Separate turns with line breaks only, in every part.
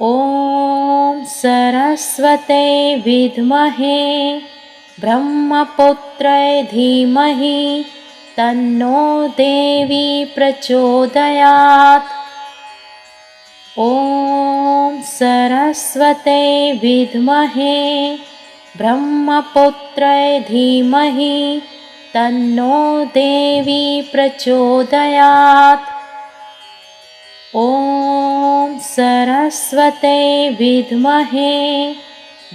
ॐ सरस्वते विद्महे ब्रह्मपुत्राय धीमहि तन्नो देवी प्रचोदयात्। ॐ सरस्वते विद्महे ब्रह्मपुत्राय धीमहि तन्नो देवी प्रचोदयात्। ॐ सरस्वते विद्महे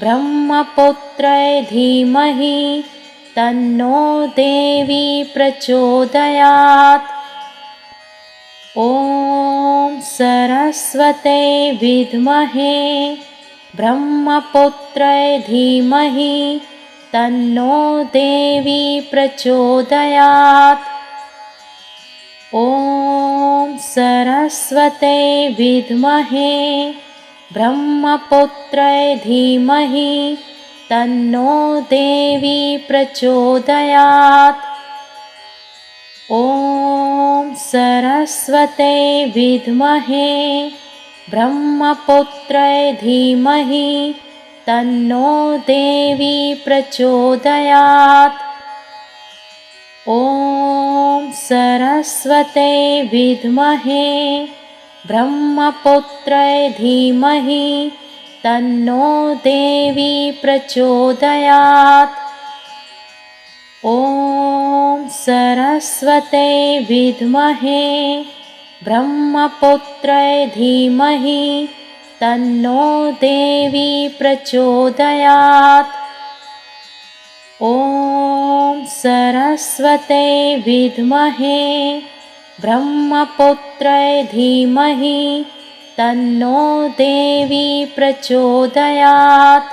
ब्रह्मपुत्राय धीमहि तन्नो देवी प्रचोदयात्। ॐ सरस्वते विद्महे ब्रह्मपुत्राय धीमहि तन्नो देवी प्रचोदयात्। ॐ सरस्वते विद्महे ब्रह्मपुत्राय धीमहि तन्नो देवी प्रचोदयात्। ॐ सरस्वते विद्महे ब्रह्मपुत्राय धीमहि तन्नो देवी प्रचोदयात्। ॐ सरस्वते विद्महे ब्रह्मपुत्राय धीमहि तन्नो देवी प्रचोदयात्। ॐ सरस्वते विद्महे ब्रह्मपुत्राय धीमहि तन्नो देवी प्रचोदयात्। ॐ सरस्वते विद्महे ब्रह्मपुत्राय धीमहि तन्नो देवी प्रचोदयात्।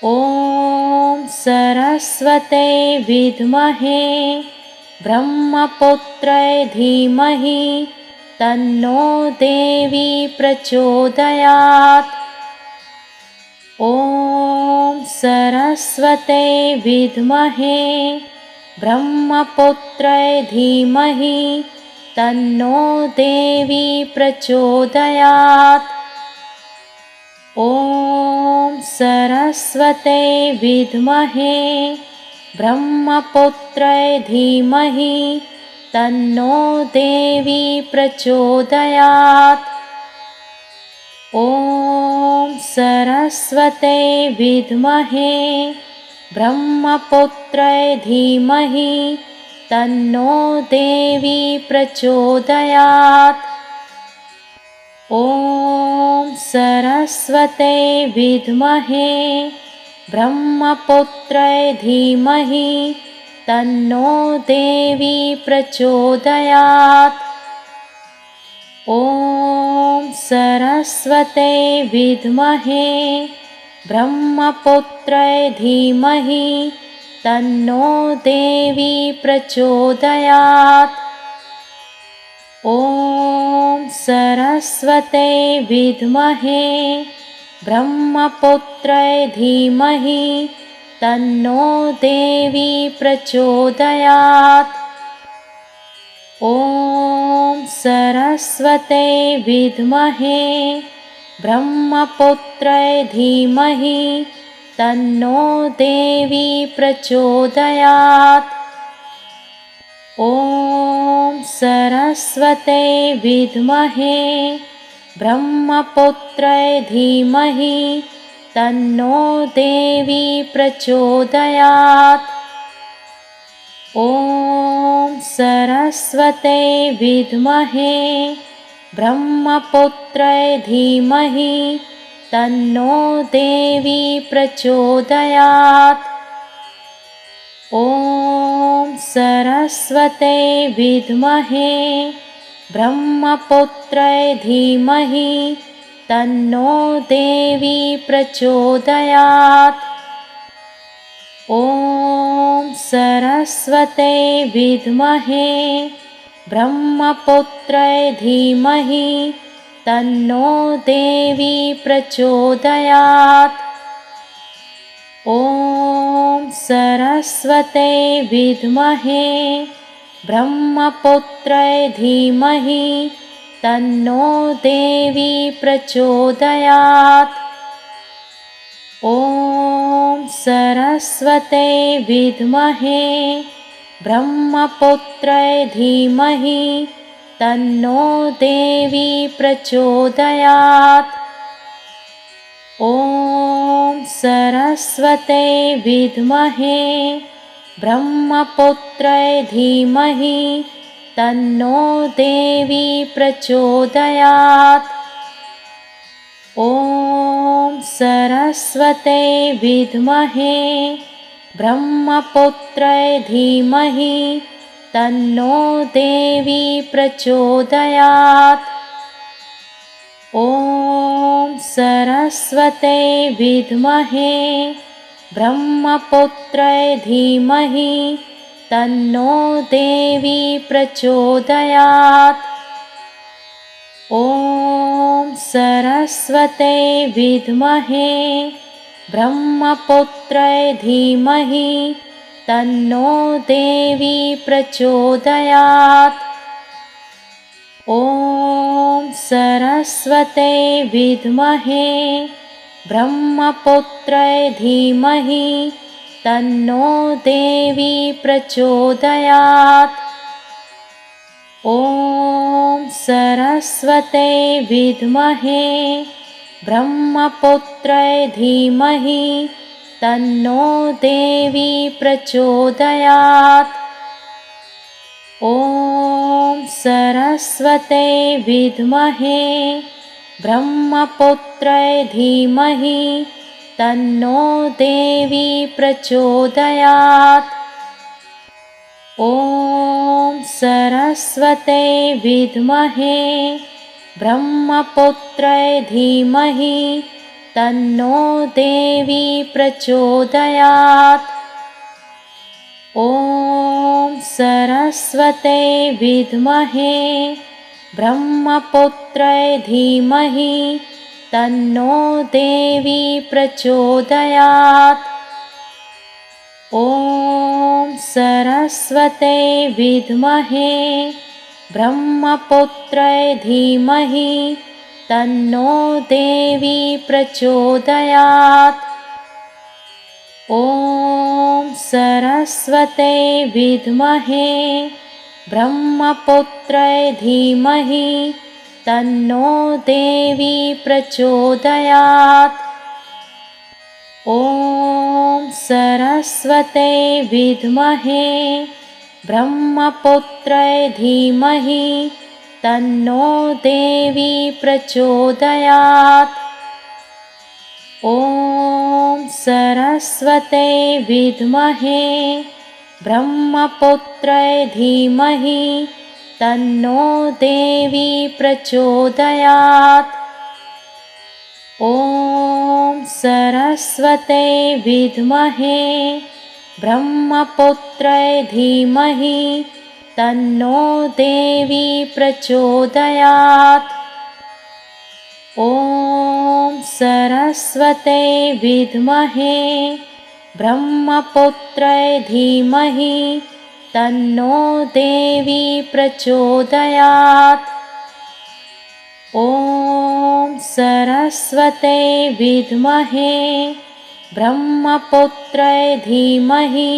ॐ सरस्वते विद्महे ब्रह्मपुत्राय धीमहि तन्नो देवी प्रचोदयात्। ॐ सरस्वते विद्महे ब्रह्मपुत्राय धीमहि तन्नो देवी प्रचोदयात्। ॐ सरस्वते विद्महे ब्रह्मपुत्राय धीमहि तन्नो देवी प्रचोदयात्। ॐ सरस्वते विद्महे ब्रह्मपुत्राय धीमहि तन्नो देवी प्रचोदयात्। ॐ सरस्वते विद्महे ब्रह्मपुत्राय धीमहि तन्नो देवी प्रचोदयात्। ॐ सरस्वते विद्महे ब्रह्मपुत्राय धीमहि तन्नो देवी प्रचोदयात्। ॐ सरस्वते विद्महे ब्रह्मपुत्राय धीमहि तन्नो देवी प्रचोदयात्। ॐ सरस्वते विद्महे ब्रह्मपुत्राय धीमहि तन्नो देवी प्रचोदयात्। ॐ सरस्वते विद्महे ब्रह्मपुत्राय धीमहि तन्नो देवी प्रचोदयात्। ॐ सरस्वते विद्महे ब्रह्मपुत्राय धीमहि तन्नो देवी प्रचोदयात्। ॐ सरस्वते विद्महे ब्रह्मपुत्राय धीमहि तन्नो देवी प्रचोदयात्। ॐ सरस्वते विद्महे ब्रह्मपुत्राय धीमहि तन्नो देवी प्रचोदयात्। ॐ सरस्वते विद्महे ब्रह्मपुत्राय धीमहि तन्नो देवी प्रचोदयात्। ॐ सरस्वते विद्महे ब्रह्मपुत्राय धीमहि तन्नो देवी प्रचोदयात्। ॐ सरस्वते विद्महे ब्रह्मपुत्राय धीमहि तन्नो देवी प्रचोदयात्। ॐ सरस्वते विद्महे ब्रह्मपुत्राय धीमहि तन्नो देवी प्रचोदयात्। ॐ सरस्वते विद्महे ब्रह्मपुत्राय धीमहि तन्नो देवी प्रचोदयात्। ॐ सरस्वते विद्महे ब्रह्मपुत्राय धीमहि तन्नो देवी प्रचोदयात्। ॐ सरस्वते विद्महे ब्रह्मपुत्राय धीमहि तन्नो देवी प्रचोदयात्। ॐ सरस्वते विद्महे ब्रह्मपुत्राय धीमहि तन्नो देवी प्रचोदयात्। ॐ सरस्वते विद्महे ब्रह्मपुत्राय धीमहि तन्नो देवी प्रचोदयात्। ॐ सरस्वते विद्महे ब्रह्मपुत्राय धीमहि तन्नो देवी प्रचोदयात्। ॐ सरस्वते विद्महे ब्रह्मपुत्राय धीमहि तन्नो देवी प्रचोदयात्। ॐ सरस्वते विद्महे ब्रह्मपुत्राय धीमहि तन्नो देवी प्रचोदयात्। ॐ सरस्वते विद्महे ब्रह्मपुत्राय धीमहि तन्नो देवी प्रचोदयात्। ॐ सरस्वते विद्महे ब्रह्मपुत्राय धीमहि तन्नो देवी प्रचोदयात्। ॐ सरस्वते विद्महे ब्रह्मपुत्राय धीमहि तन्नो देवी प्रचोदयात्। ॐ सरस्वते विद्महे ब्रह्मपुत्राय धीमहि तन्नो देवी प्रचोदयात्। ॐ सरस्वते विद्महे ब्रह्मपुत्राय धीमहि तन्नो देवी प्रचोदयात्। ॐ सरस्वते विद्महे ब्रह्मपुत्राय धीमहि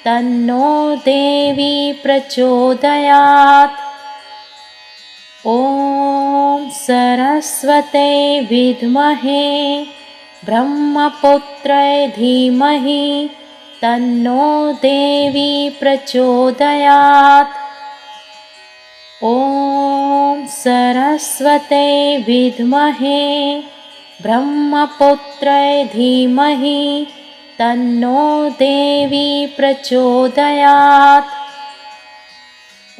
तन्नो देवी प्रचोदयात्। ॐ सरस्वते विद्महे ब्रह्मपुत्राय धीमहि तन्नो देवी प्रचोदयात्। ॐ सरस्वते विद्महे ब्रह्मपुत्राय धीमहि तन्नो देवी प्रचोदयात्।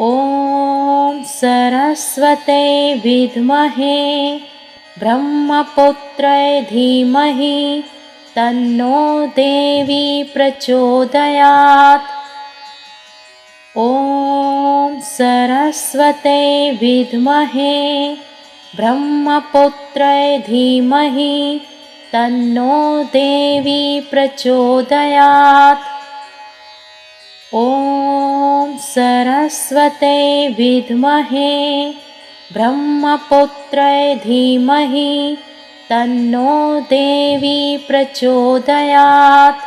ॐ सरस्वते विद्महे ब्रह्मपुत्राय धीमहि तन्नो देवी प्रचोदयात्। ॐ सरस्वते विद्महे ब्रह्मपुत्राय धीमहि तन्नो देवी प्रचोदयात्। ॐ सरस्वते विद्महे ब्रह्मपुत्राय धीमहि तन्नो देवी प्रचोदयात्।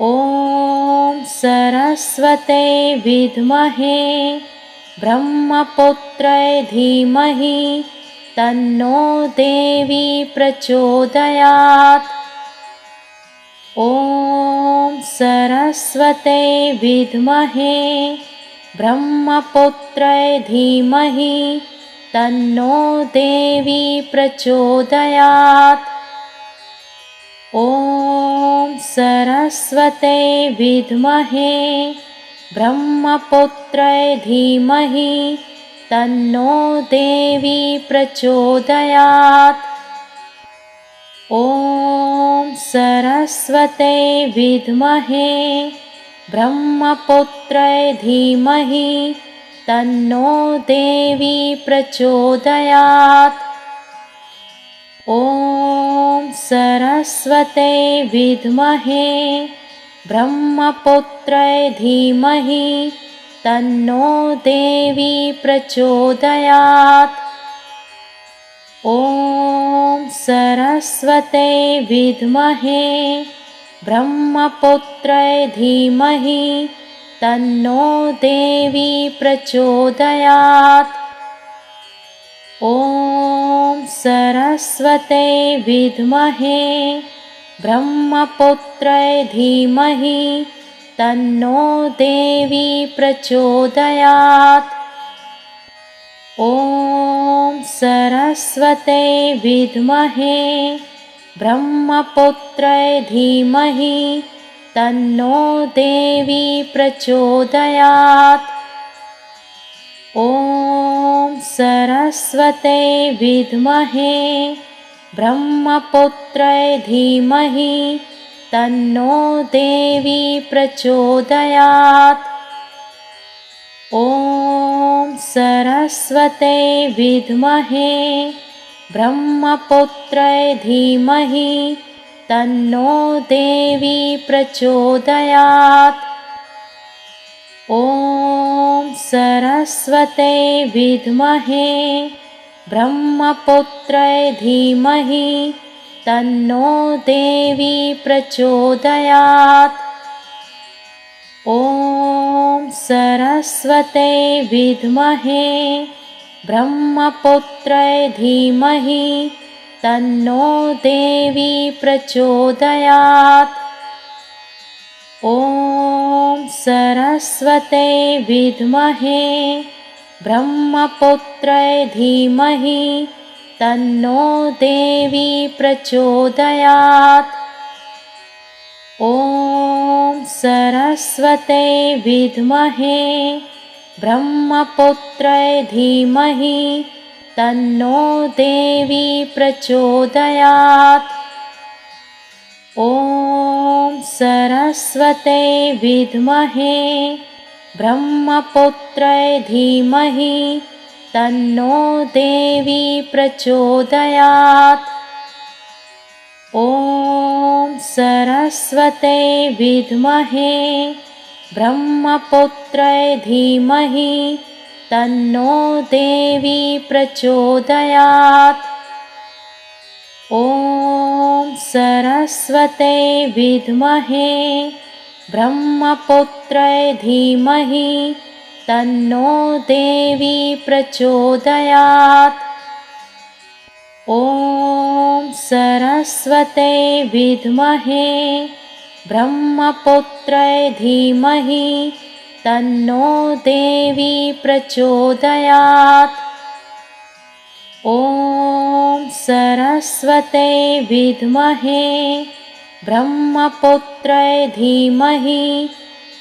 ॐ सरस्वते विद्महे ब्रह्मपुत्राय धीमहि तन्नो देवी प्रचोदयात्। ॐ सरस्वते विद्महे ब्रह्मपुत्राय धीमहि तन्नो देवी प्रचोदयात्। ॐ सरस्वते विद्महे ब्रह्मपुत्राय धीमहि तन्नो देवी प्रचोदयात्। ॐ सरस्वते विद्महे ब्रह्मपुत्राय धीमहि तन्नो देवी प्रचोदयात्। ॐ सरस्वते विद्महे ब्रह्मपुत्राय धीमहि तन्नो देवी प्रचोदयात्। ॐ सरस्वते विद्महे ब्रह्मपुत्राय धीमहि तन्नो देवी प्रचोदयात्। ॐ सरस्वते विद्महे ब्रह्मपुत्राय धीमहि तन्नो देवी प्रचोदयात्। ॐ सरस्वते विद्महे ब्रह्मपुत्राय धीमहि तन्नो देवी प्रचोदयात्। ॐ सरस्वते विद्महे ब्रह्मपुत्राय धीमहि तन्नो देवी प्रचोदयात्। ॐ सरस्वते विद्महे ब्रह्मपुत्राय धीमहि तन्नो देवी प्रचोदयात्। ॐ सरस्वते विद्महे ब्रह्मपुत्राय धीमहि तन्नो देवी प्रचोदयात्। ॐ सरस्वते विद्महे ब्रह्मपुत्राय धीमहि तन्नो देवी प्रचोदयात्। ॐ सरस्वते विद्महे ब्रह्मपुत्राय धीमहि तन्नो देवी प्रचोदयात्। ॐ सरस्वते विद्महे ब्रह्मपुत्राय धीमहि तन्नो देवी प्रचोदयात्। ॐ सरस्वते विद्महे ब्रह्मपुत्राय धीमहि तन्नो देवी प्रचोदयात्। ॐ सरस्वते विद्महे ब्रह्मपुत्राय धीमहि तन्नो देवी प्रचोदयात्। ॐ सरस्वते विद्महे ब्रह्मपुत्राय धीमहि तन्नो देवी प्रचोदयात्। ॐ सरस्वते विद्महे ब्रह्मपुत्राय धीमहि तन्नो देवी प्रचोदयात्। ॐ सरस्वते विद्महे ब्रह्मपुत्राय धीमहि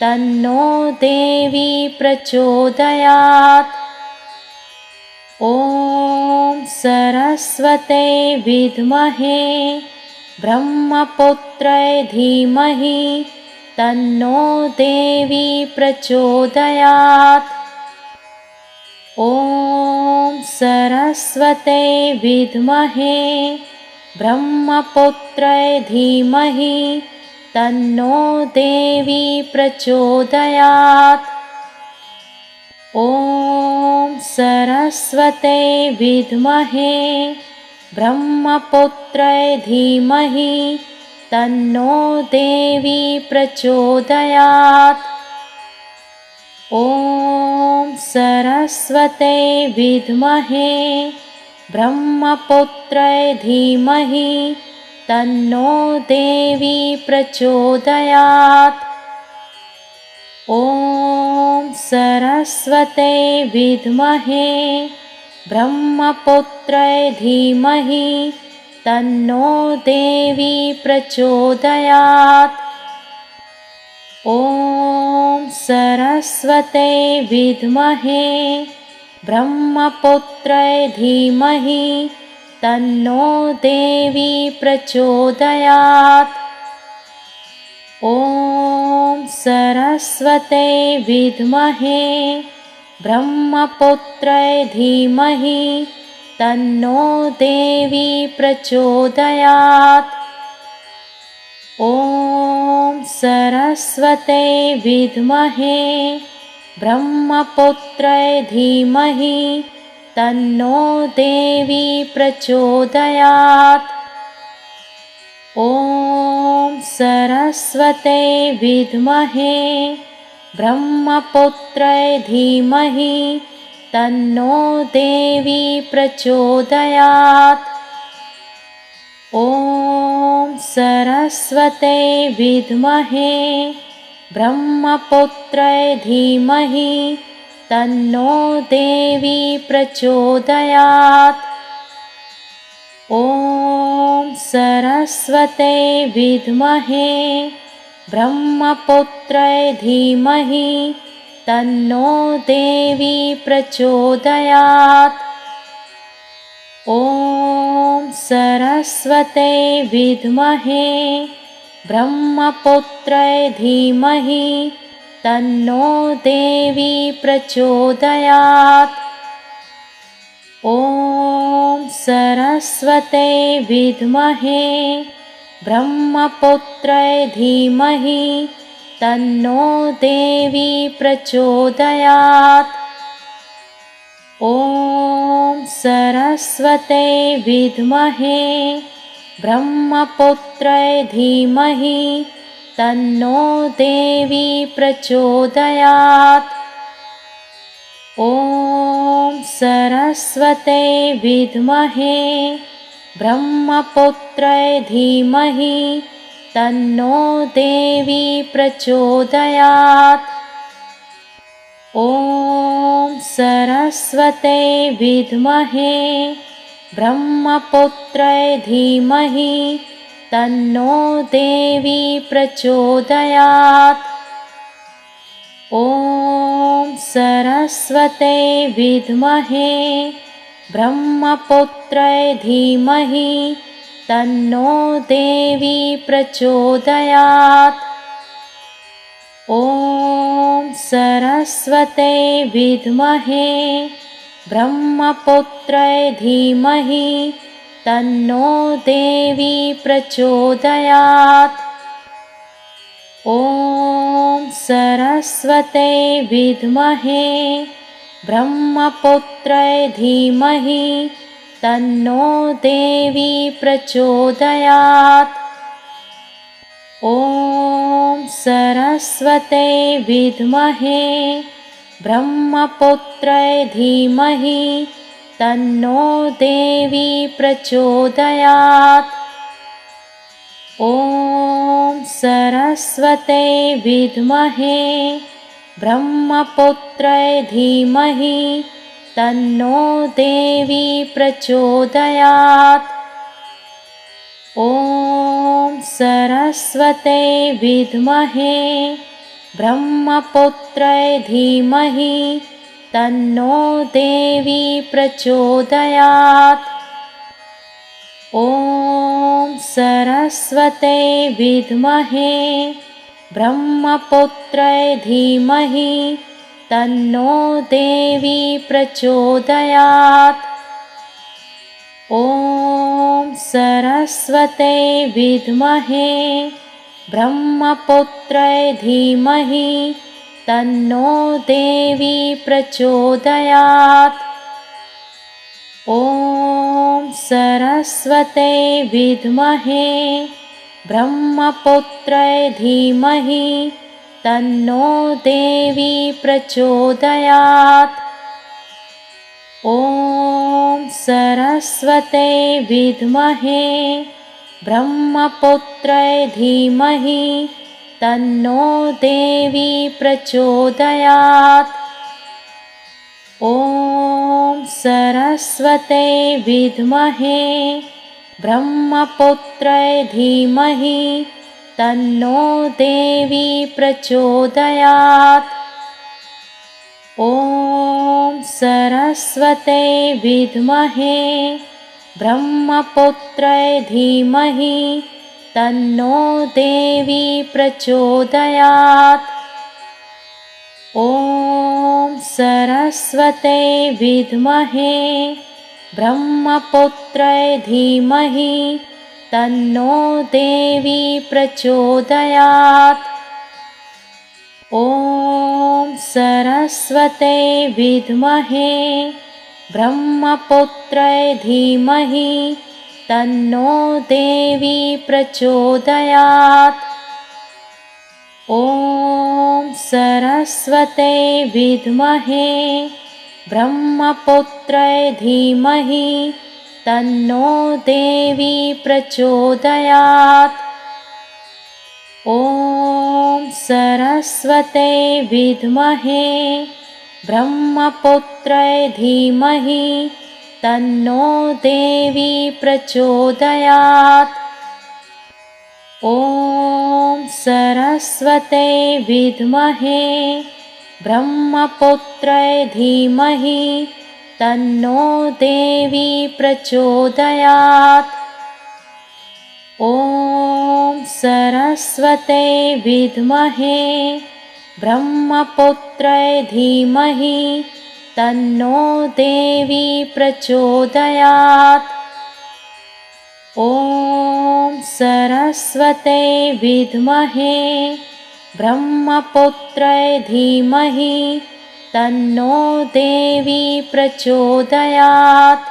तन्नो देवी प्रचोदयात्। ॐ सरस्वते विद्महे ब्रह्मपुत्राय धीमहि तन्नो देवी प्रचोदयात्। ॐ सरस्वते विद्महे ब्रह्मपुत्राय धीमहि तन्नो देवी प्रचोदयात्। ॐ सरस्वते विद्महे ब्रह्मपुत्राय धीमहि तन्नो देवी प्रचोदयात्। ॐ सरस्वते विद्महे ब्रह्मपुत्राय धीमहि तन्नो देवी प्रचोदयात्। ॐ सरस्वते विद्महे ब्रह्मपुत्राय धीमहि तन्नो देवी प्रचोदयात्। ॐ सरस्वते विद्महे ब्रह्मपुत्राय धीमहि तन्नो देवी प्रचोदयात्। ॐ सरस्वते विद्महे ब्रह्मपुत्राय धीमहि तन्नो देवी प्रचोदयात्। ॐ सरस्वते विद्महे ब्रह्मपुत्राय धीमहि तन्नो देवी प्रचोदयात्। ॐ सरस्वते विद्महे ब्रह्मपुत्राय धीमहि तन्नो देवी प्रचोदयात्। ॐ सरस्वते विद्महे ब्रह्मपुत्राय धीमहि तन्नो देवी प्रचोदयात्। ॐ सरस्वते विद्महे ब्रह्मपुत्राय धीमहि तन्नो देवी प्रचोदयात्। ॐ सरस्वते विद्महे ब्रह्मपुत्राय धीमहि तन्नो देवी प्रचोदयात्। ॐ सरस्वते विद्महे ब्रह्मपुत्राय धीमहि तन्नो देवी प्रचोदयात्। ॐ सरस्वते विद्महे ब्रह्मपुत्राय धीमहि तन्नो देवी प्रचोदयात्। ॐ सरस्वते विद्महे ब्रह्मपुत्राय धीमहि तन्नो देवी प्रचोदयात्। ॐ सरस्वते विद्महे ब्रह्मपुत्राय धीमहि तन्नो देवी प्रचोदयात्। ॐ सरस्वते विद्महे ब्रह्मपुत्राय धीमहि तन्नो देवी प्रचोदयात्। ॐ सरस्वते विद्महे ब्रह्मपुत्राय धीमहि तन्नो देवी प्रचोदयात्। ॐ सरस्वते विद्महे ब्रह्मपुत्राय धीमहि तन्नो देवी प्रचोदयात्। ॐ सरस्वते विद्महे ब्रह्मपुत्राय धीमहि तन्नो देवी प्रचोदयात्। ॐ सरस्वते विद्महे ब्रह्मपुत्राय धीमहि तन्नो देवी प्रचोदयात्। ॐ सरस्वते विद्महे ब्रह्मपुत्राय धीमहि तन्नो देवी प्रचोदयात्। ॐ सरस्वते विद्महे ब्रह्मपुत्राय धीमहि तन्नो देवी प्रचोदयात्। ॐ सरस्वते विद्महे ब्रह्मपुत्राय धीमहि तन्नो देवी प्रचोदयात्। ॐ सरस्वते विद्महे ब्रह्मपुत्राय धीमहि तन्नो देवी प्रचोदयात्। ॐ सरस्वते विद्महे ब्रह्मपुत्राय धीमहि तन्नो देवी प्रचोदयात्। ॐ सरस्वते विद्महे ब्रह्मपुत्राय धीमहि तन्नो देवी प्रचोदयात्। ॐ सरस्वते विद्महे ब्रह्मपुत्राय धीमहि तन्नो देवी प्रचोदयात्। ॐ सरस्वते विद्महे ब्रह्मपुत्राय धीमहि तन्नो देवी प्रचोदयात्। ॐ सरस्वते विद्महे ब्रह्मपुत्राय धीमहि तन्नो देवी प्रचोदयात्। ॐ सरस्वते विद्महे ब्रह्मपुत्राय धीमहि तन्नो देवी प्रचोदयात्। ॐ सरस्वते विद्महे ब्रह्मपुत्राय धीमहि तन्नो देवी प्रचोदयात्। ॐ सरस्वते विद्महे ब्रह्मपुत्राय धीमहि तन्नो देवी प्रचोदयात्। ॐ सरस्वते विद्महे ब्रह्मपुत्राय धीमहि तन्नो देवी प्रचोदयात्। ॐ सरस्वते विद्महे ब्रह्मपुत्राय धीमहि तन्नो देवी प्रचोदयात्।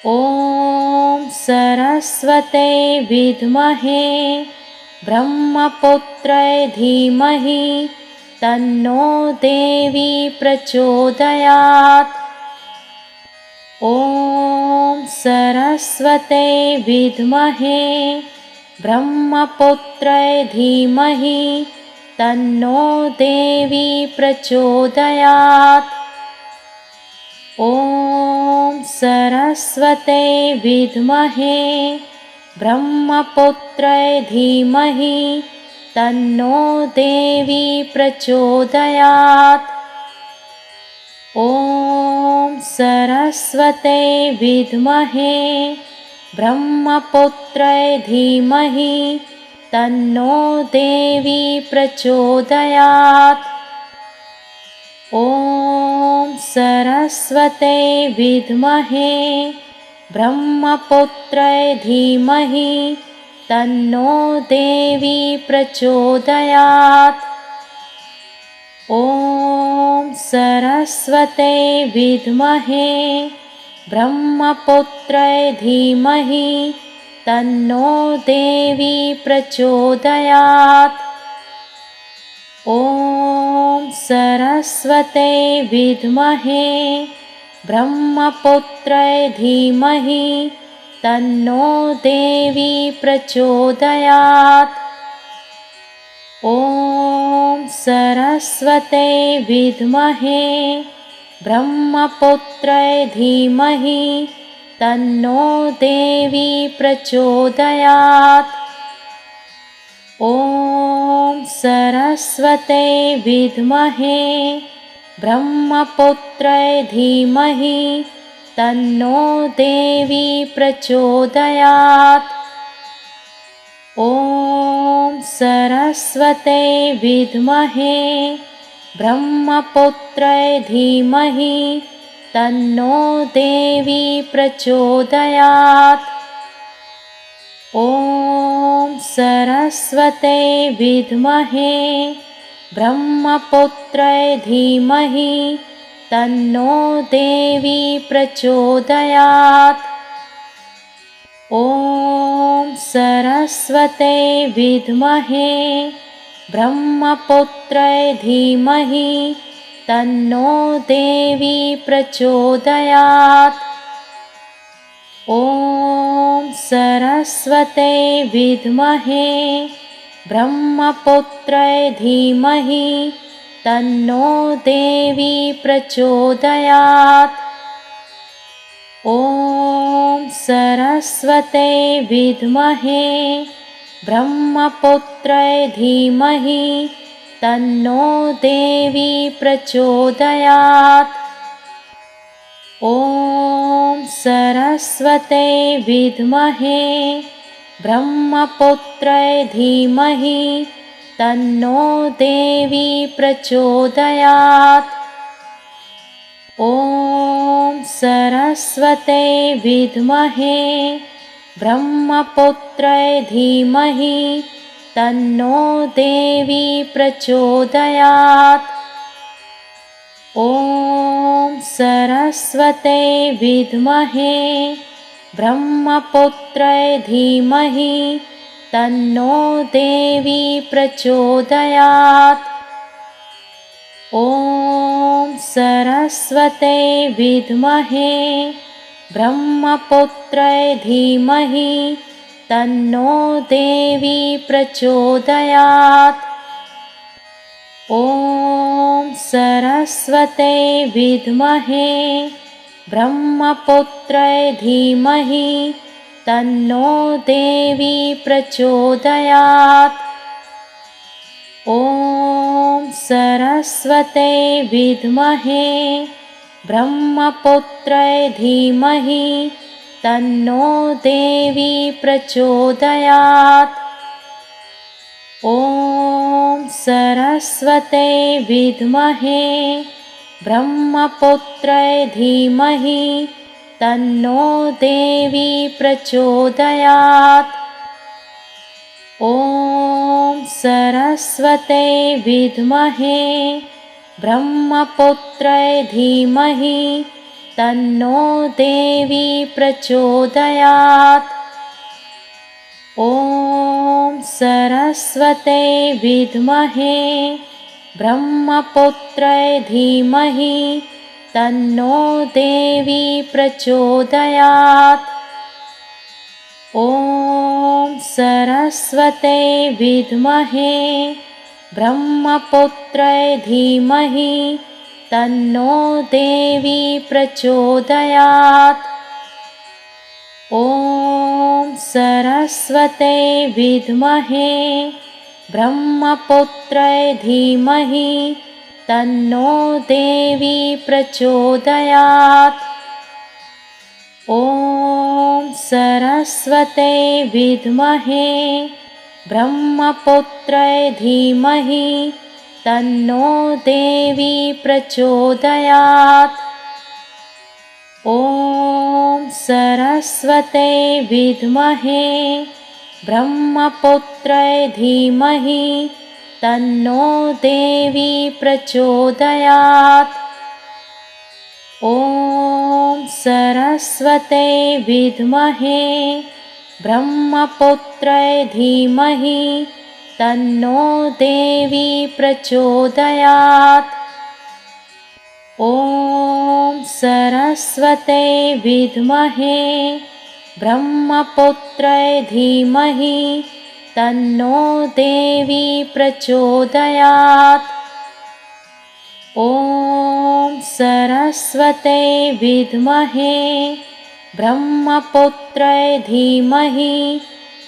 ॐ सरस्वते विद्महे ब्रह्मपुत्राय धीमहि तन्नो देवी प्रचोदयात्। ॐ सरस्वते विद्महे ब्रह्मपुत्राय धीमहि तन्नो देवी प्रचोदयात्। ॐ सरस्वते विद्महे ब्रह्मपुत्राय धीमहि तन्नो देवी प्रचोदयात्। ॐ सरस्वते विद्महे ब्रह्मपुत्राय धीमहि तन्नो देवी प्रचोदयात्। ॐ सरस्वते विद्महे ब्रह्मपुत्राय धीमहि तन्नो देवी प्रचोदयात्। ॐ सरस्वते विद्महे ब्रह्मपुत्राय धीमहि तन्नो देवी प्रचोदयात्। ॐ सरस्वते विद्महे ब्रह्मपुत्राय धीमहि तन्नो देवी प्रचोदयात्। ॐ सरस्वते विद्महे ब्रह्मपुत्राय धीमहि तन्नो देवी प्रचोदयात्। ॐ सरस्वते विद्महे ब्रह्मपुत्राय धीमहि तन्नो देवी प्रचोदयात्। ॐ सरस्वते विद्महे ब्रह्मपुत्राय धीमहि तन्नो देवी प्रचोदयात्। ॐ सरस्वते विद्महे ब्रह्मपुत्राय धीमहि तन्नो देवी प्रचोदयात्। ॐ सरस्वते विद्महे ब्रह्मपुत्राय धीमहि तन्नो देवी प्रचोदयात्। ॐ सरस्वते विद्महे ब्रह्मपुत्राय धीमहि तन्नो देवी प्रचोदयात्। ॐ सरस्वते विद्महे ब्रह्मपुत्राय धीमहि तन्नो देवी प्रचोदयात्। ॐ सरस्वते विद्महे ब्रह्मपुत्राय धीमहि तन्नो देवी प्रचोदयात्। ॐ सरस्वते विद्महे ब्रह्मपुत्राय धीमहि तन्नो देवी प्रचोदयात्। ॐ सरस्वते विद्महे ब्रह्मपुत्राय धीमहि तन्नो देवी प्रचोदयात्। ॐ सरस्वते विद्महे ब्रह्मपुत्राय धीमहि तन्नो देवी प्रचोदयात्। ॐ सरस्वते विद्महे ब्रह्मपुत्राय धीमहि तन्नो देवी प्रचोदयात्। ॐ सरस्वते विद्महे ब्रह्मपुत्राय धीमहि तन्नो देवी प्रचोदयात्। ॐ सरस्वते विद्महे ब्रह्मपुत्राय धीमहि तन्नो देवी प्रचोदयात्। ॐ सरस्वते विद्महे ब्रह्मपुत्राय धीमहि तन्नो देवी प्रचोदयात्। ॐ सरस्वते विद्महे ब्रह्मपुत्राय धीमहि तन्नो देवी प्रचोदयात्। ॐ सरस्वते विद्महे ब्रह्मपुत्राय धीमहि तन्नो देवी प्रचोदयात्। ॐ सरस्वते विद्महे ब्रह्मपुत्राय धीमहि तन्नो देवी प्रचोदयात्। ॐ सरस्वते विद्महे ब्रह्मपुत्राय धीमहि तन्नो देवी प्रचोदयात्। ॐ सरस्वते विद्महे ब्रह्मपुत्राय धीमहि तन्नो देवी प्रचोदयात्। ॐ सरस्वते विद्महे ब्रह्मपुत्राय धीमहि तन्नो देवी प्रचोदयात्। ॐ सरस्वते विद्महे ब्रह्मपुत्राय धीमहि तन्नो देवी प्रचोदयात्। ॐ सरस्वते विद्महे ब्रह्मपुत्राय धीमहि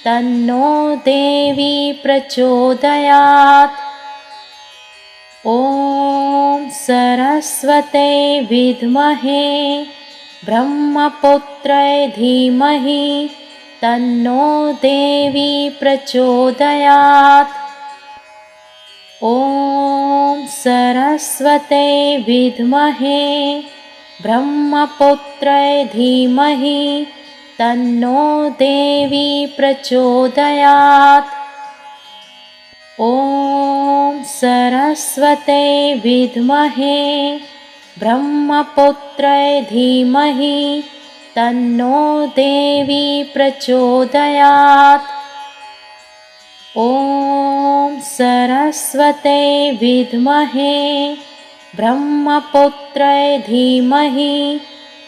तन्नो देवी प्रचोदयात्। ॐ सरस्वते विद्महे ब्रह्मपुत्राय धीमहि तन्नो देवी प्रचोदयात्। ॐ सरस्वते विद्महे ब्रह्मपुत्राय धीमहि तन्नो देवी प्रचोदयात्। ॐ सरस्वते विद्महे ब्रह्मपुत्राय धीमहि तन्नो देवी प्रचोदयात्। ॐ सरस्वते विद्महे ब्रह्मपुत्राय धीमहि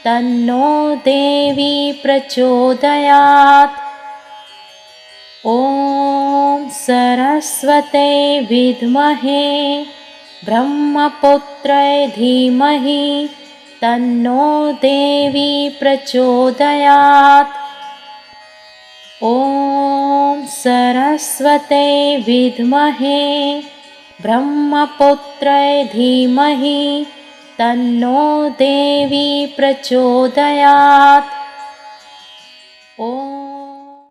तन्नो देवी प्रचोदयात्। ॐ सरस्वते विद्महे ब्रह्मपुत्राय धीमहि तन्नो देवी प्रचोदयात्। ॐ सरस्वते विद्महे ब्रह्मपुत्राय धीमहि तन्नो देवी प्रचोदयात्। ॐ